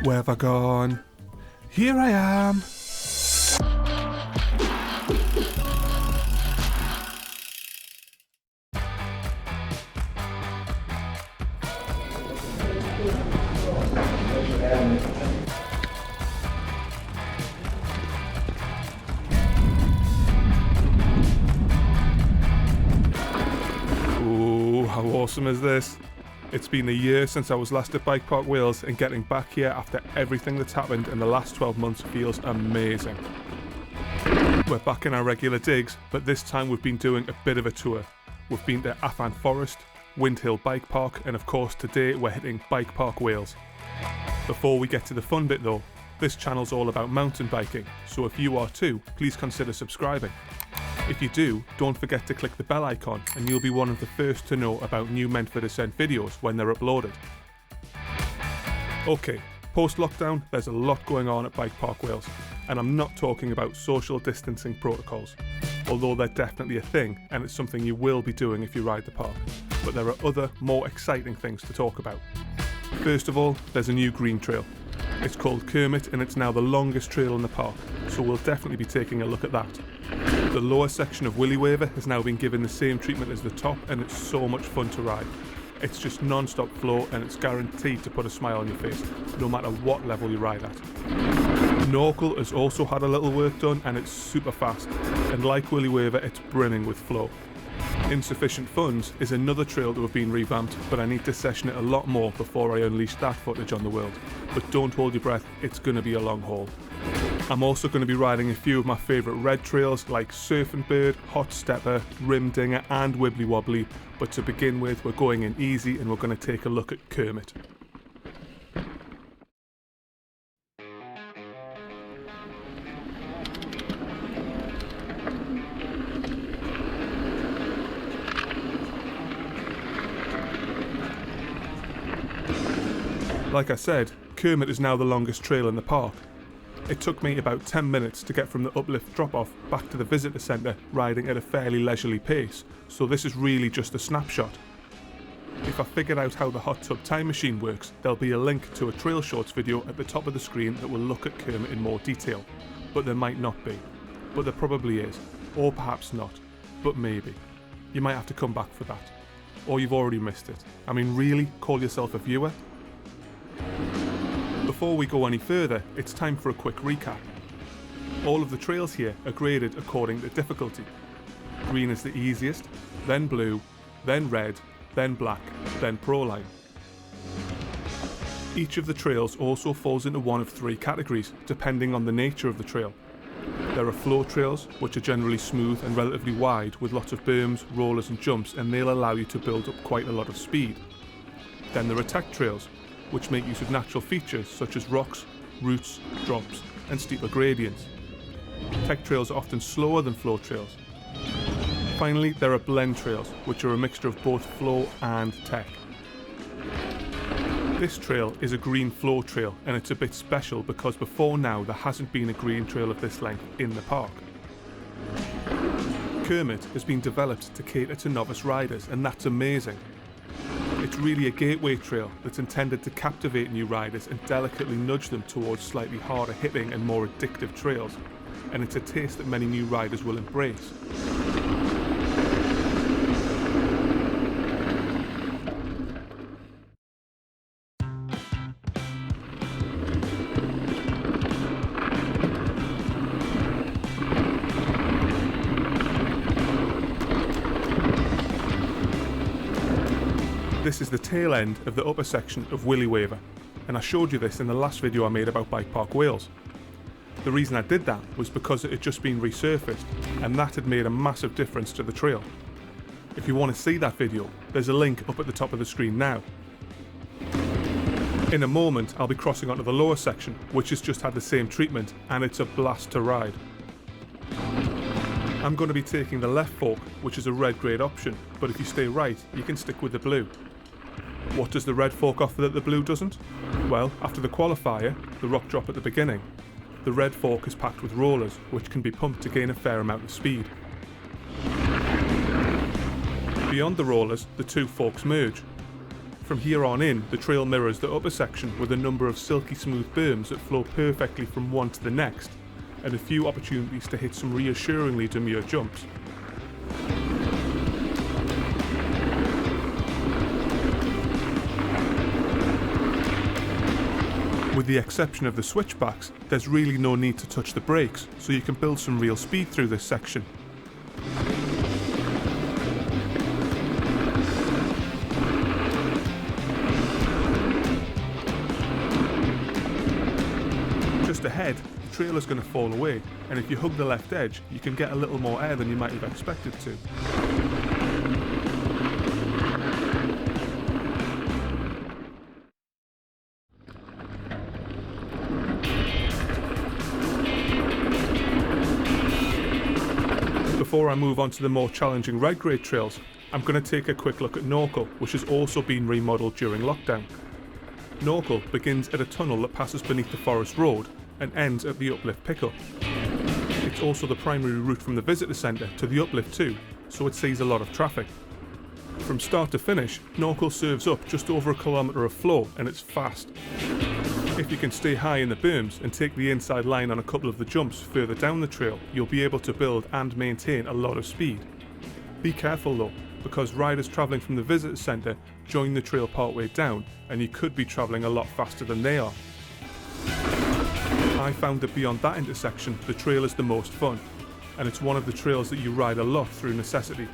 Where have I gone? Here I am! Ooh, how awesome is this? It's been a year since I was last at BikePark Wales, and getting back here after everything that's happened in the last 12 months feels amazing. We're back in our regular digs, but this time we've been doing a bit of a tour. We've been to Afan Forest, Windhill Bike Park, and of course today we're hitting BikePark Wales. Before we get to the fun bit though, this channel's all about mountain biking, so if you are too, please consider subscribing. If you do, don't forget to click the bell icon and you'll be one of the first to know about new Meant for Descent videos when they're uploaded. Okay, post-lockdown there's a lot going on at BikePark Wales, and I'm not talking about social distancing protocols, although they're definitely a thing and it's something you will be doing if you ride the park, but there are other, more exciting things to talk about. First of all, there's a new green trail. It's called Kermit and it's now the longest trail in the park, so we'll definitely be taking a look at that. The lower section of Willy Waver has now been given the same treatment as the top, and it's so much fun to ride. It's just non-stop flow and it's guaranteed to put a smile on your face, no matter what level you ride at. Norkle has also had a little work done and it's super fast, and like Willy Waver it's brimming with flow. Insufficient Funds is another trail that have been revamped, but I need to session it a lot more before I unleash that footage on the world. But don't hold your breath, it's going to be a long haul. I'm also going to be riding a few of my favourite red trails like Surfin Bird, HotStepper, Dinger and Wibbly Wobbly, but to begin with we're going in easy and we're going to take a look at Kermit. Like I said, Kermit is now the longest trail in the park. It took me about 10 minutes to get from the uplift drop-off back to the visitor centre riding at a fairly leisurely pace, so this is really just a snapshot. If I figured out how the hot tub time machine works, there'll be a link to a trail shorts video at the top of the screen that will look at Kermit in more detail, but there might not be. But there probably is, or perhaps not, but maybe. You might have to come back for that. Or you've already missed it. I mean, really, call yourself a viewer? Before we go any further, it's time for a quick recap. All of the trails here are graded according to difficulty. Green is the easiest, then blue, then red, then black, then Proline. Each of the trails also falls into one of three categories, depending on the nature of the trail. There are flow trails, which are generally smooth and relatively wide with lots of berms, rollers and jumps, and they'll allow you to build up quite a lot of speed. Then there are tech trails, which make use of natural features such as rocks, roots, drops and steeper gradients. Tech trails are often slower than flow trails. Finally, there are blend trails, which are a mixture of both flow and tech. This trail is a green flow trail, and it's a bit special because before now there hasn't been a green trail of this length in the park. Kermit has been developed to cater to novice riders, and that's amazing. It's really a gateway trail that's intended to captivate new riders and delicately nudge them towards slightly harder hitting and more addictive trails, and it's a taste that many new riders will embrace. This is the tail end of the upper section of Willy Waver, and I showed you this in the last video I made about BikePark Wales. The reason I did that was because it had just been resurfaced, and that had made a massive difference to the trail. If you want to see that video, there's a link up at the top of the screen now. In a moment I'll be crossing onto the lower section, which has just had the same treatment, and it's a blast to ride. I'm going to be taking the left fork, which is a red grade option, but if you stay right, you can stick with the blue. What does the red fork offer that the blue doesn't? Well, after the qualifier, the rock drop at the beginning, the red fork is packed with rollers, which can be pumped to gain a fair amount of speed. Beyond the rollers, the two forks merge. From here on in, the trail mirrors the upper section with a number of silky smooth berms that flow perfectly from one to the next, and a few opportunities to hit some reassuringly demure jumps. With the exception of the switchbacks, there's really no need to touch the brakes, so you can build some real speed through this section. Just ahead, the trail is going to fall away, and if you hug the left edge, you can get a little more air than you might have expected to. Before I move on to the more challenging red grade trails, I'm going to take a quick look at Norkle, which has also been remodelled during lockdown. Norkle begins at a tunnel that passes beneath the forest road and ends at the uplift pickup. It's also the primary route from the visitor centre to the uplift too, so it sees a lot of traffic. From start to finish, Norkle serves up just over a kilometre of flow, and it's fast. If you can stay high in the berms and take the inside line on a couple of the jumps further down the trail, you'll be able to build and maintain a lot of speed. Be careful though, because riders travelling from the visitor centre join the trail partway down, and you could be travelling a lot faster than they are. I found that beyond that intersection, the trail is the most fun, and it's one of the trails that you ride a lot through necessity.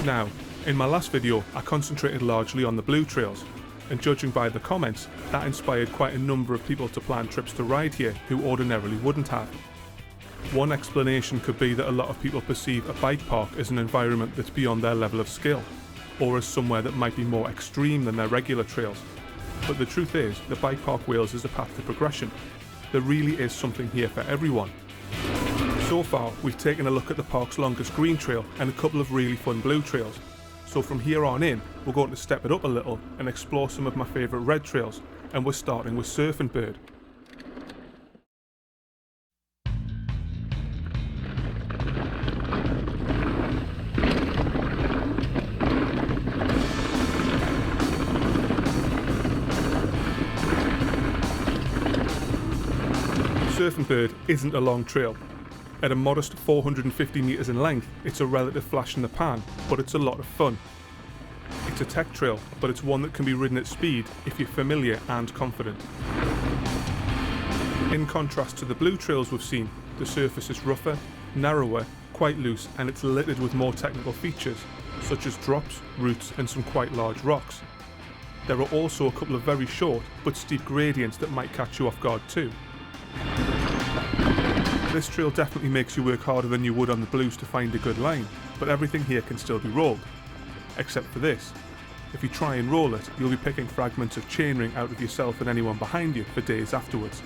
Now, in my last video, I concentrated largely on the blue trails, and judging by the comments, that inspired quite a number of people to plan trips to ride here who ordinarily wouldn't have. One explanation could be that a lot of people perceive a bike park as an environment that's beyond their level of skill, or as somewhere that might be more extreme than their regular trails. But the truth is that BikePark Wales is a path to progression. There really is something here for everyone. So far, we've taken a look at the park's longest green trail and a couple of really fun blue trails. So from here on in, we're going to step it up a little and explore some of my favourite red trails, and we're starting with Surfin Bird. Surfin Bird isn't a long trail. At a modest 450 metres in length, it's a relative flash in the pan, but it's a lot of fun. It's a tech trail, but it's one that can be ridden at speed if you're familiar and confident. In contrast to the blue trails we've seen, the surface is rougher, narrower, quite loose, and it's littered with more technical features, such as drops, roots, and some quite large rocks. There are also a couple of very short but steep gradients that might catch you off guard too. This trail definitely makes you work harder than you would on the blues to find a good line, but everything here can still be rolled. Except for this. If you try and roll it, you'll be picking fragments of chainring out of yourself and anyone behind you for days afterwards.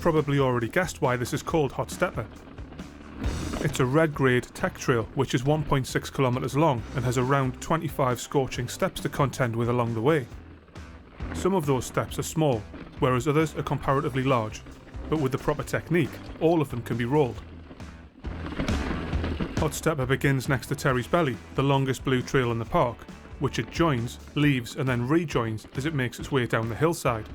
Probably already guessed why this is called HotStepper. It's a red grade tech trail which is 1.6 kilometres long and has around 25 scorching steps to contend with along the way. Some of those steps are small, whereas others are comparatively large, but with the proper technique, all of them can be rolled. HotStepper begins next to Terry's Belly, the longest blue trail in the park, which it joins, leaves and then rejoins as it makes its way down the hillside.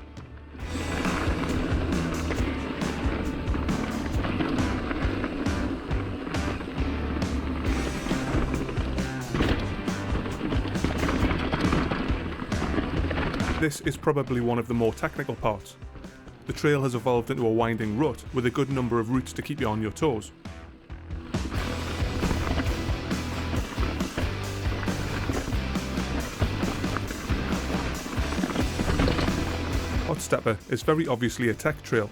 This is probably one of the more technical parts. The trail has evolved into a winding rut with a good number of routes to keep you on your toes. HotStepper is very obviously a tech trail,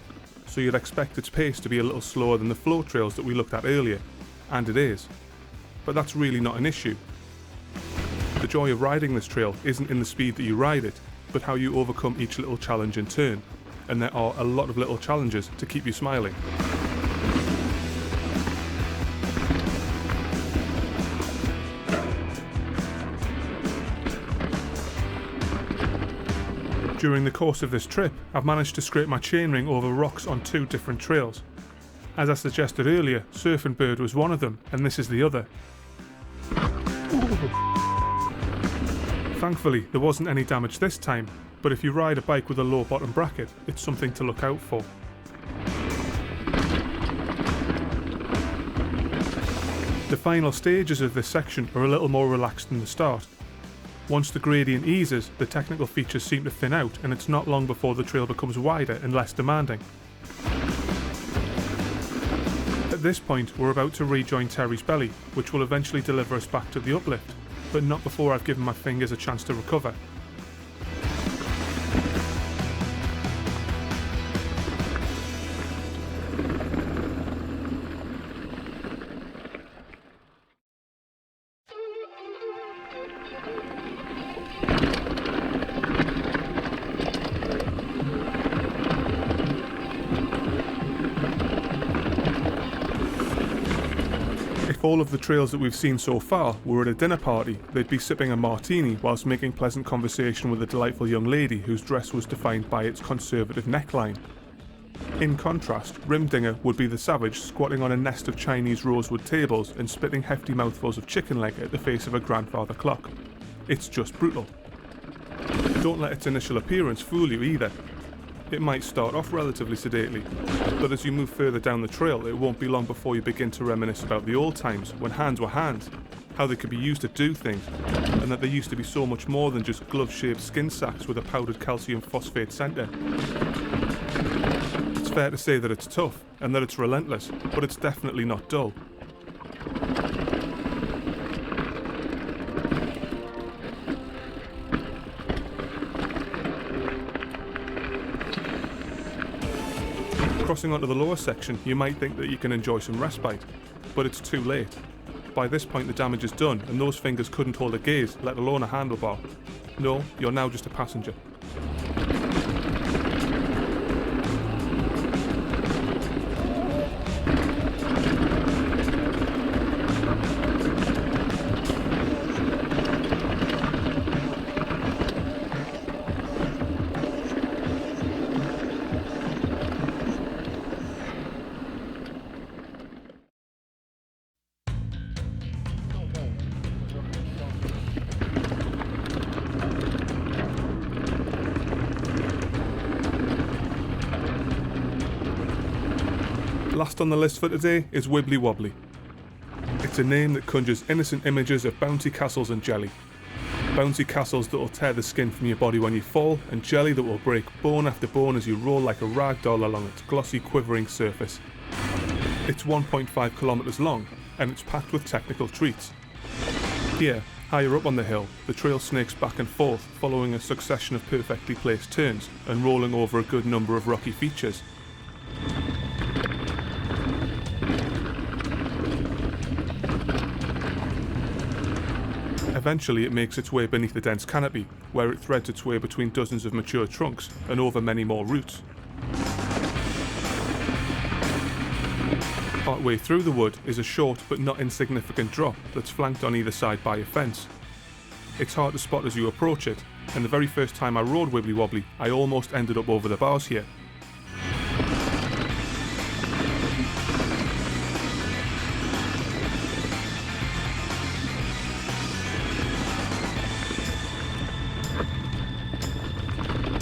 so you'd expect its pace to be a little slower than the flow trails that we looked at earlier, and it is. But that's really not an issue. The joy of riding this trail isn't in the speed that you ride it, but how you overcome each little challenge in turn, and there are a lot of little challenges to keep you smiling. During the course of this trip, I've managed to scrape my chainring over rocks on 2 different trails. As I suggested earlier, Surfin Bird was one of them, and this is the other. Thankfully, there wasn't any damage this time, but if you ride a bike with a low bottom bracket, it's something to look out for. The final stages of this section are a little more relaxed than the start. Once the gradient eases, the technical features seem to thin out, and it's not long before the trail becomes wider and less demanding. At this point, we're about to rejoin Terry's Belly, which will eventually deliver us back to the uplift, but not before I've given my fingers a chance to recover. If all of the trails that we've seen so far were at a dinner party, they'd be sipping a martini whilst making pleasant conversation with a delightful young lady whose dress was defined by its conservative neckline. In contrast, Rimdinger would be the savage squatting on a nest of Chinese rosewood tables and spitting hefty mouthfuls of chicken leg at the face of a grandfather clock. It's just brutal. Don't let its initial appearance fool you either. It might start off relatively sedately, but as you move further down the trail, it won't be long before you begin to reminisce about the old times when hands were hands, how they could be used to do things, and that they used to be so much more than just glove-shaped skin sacks with a powdered calcium phosphate centre. It's fair to say that it's tough, and that it's relentless, but it's definitely not dull. Crossing onto the lower section, you might think that you can enjoy some respite, but it's too late. By this point the damage is done, and those fingers couldn't hold a gaze, let alone a handlebar. No, you're now just a passenger. Last on the list for today is Wibbly Wobbly. It's a name that conjures innocent images of bouncy castles and jelly. Bouncy castles that will tear the skin from your body when you fall, and jelly that will break bone after bone as you roll like a rag doll along its glossy, quivering surface. It's 1.5 kilometers long, and it's packed with technical treats. Here, higher up on the hill, the trail snakes back and forth, following a succession of perfectly placed turns, and rolling over a good number of rocky features. Eventually it makes its way beneath the dense canopy, where it threads its way between dozens of mature trunks and over many more roots. Partway through the wood is a short but not insignificant drop that's flanked on either side by a fence. It's hard to spot as you approach it, and the very first time I rode Wibbly Wobbly, I almost ended up over the bars here.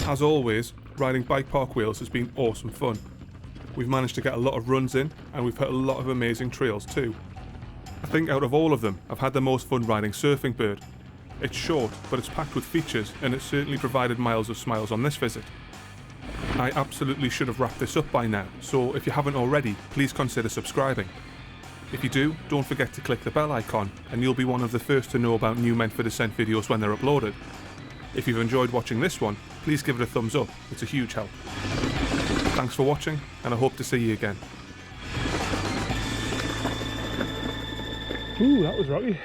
As always, riding BikePark Wales has been awesome fun. We've managed to get a lot of runs in, and we've hit a lot of amazing trails too. I think out of all of them, I've had the most fun riding Surfin Bird. It's short, but it's packed with features, and it's certainly provided miles of smiles on this visit. I absolutely should have wrapped this up by now, so if you haven't already, please consider subscribing. If you do, don't forget to click the bell icon, and you'll be one of the first to know about new Meant for Descent videos when they're uploaded. If you've enjoyed watching this one, please give it a thumbs up, it's a huge help. Thanks for watching, and I hope to see you again. Ooh, that was rocky.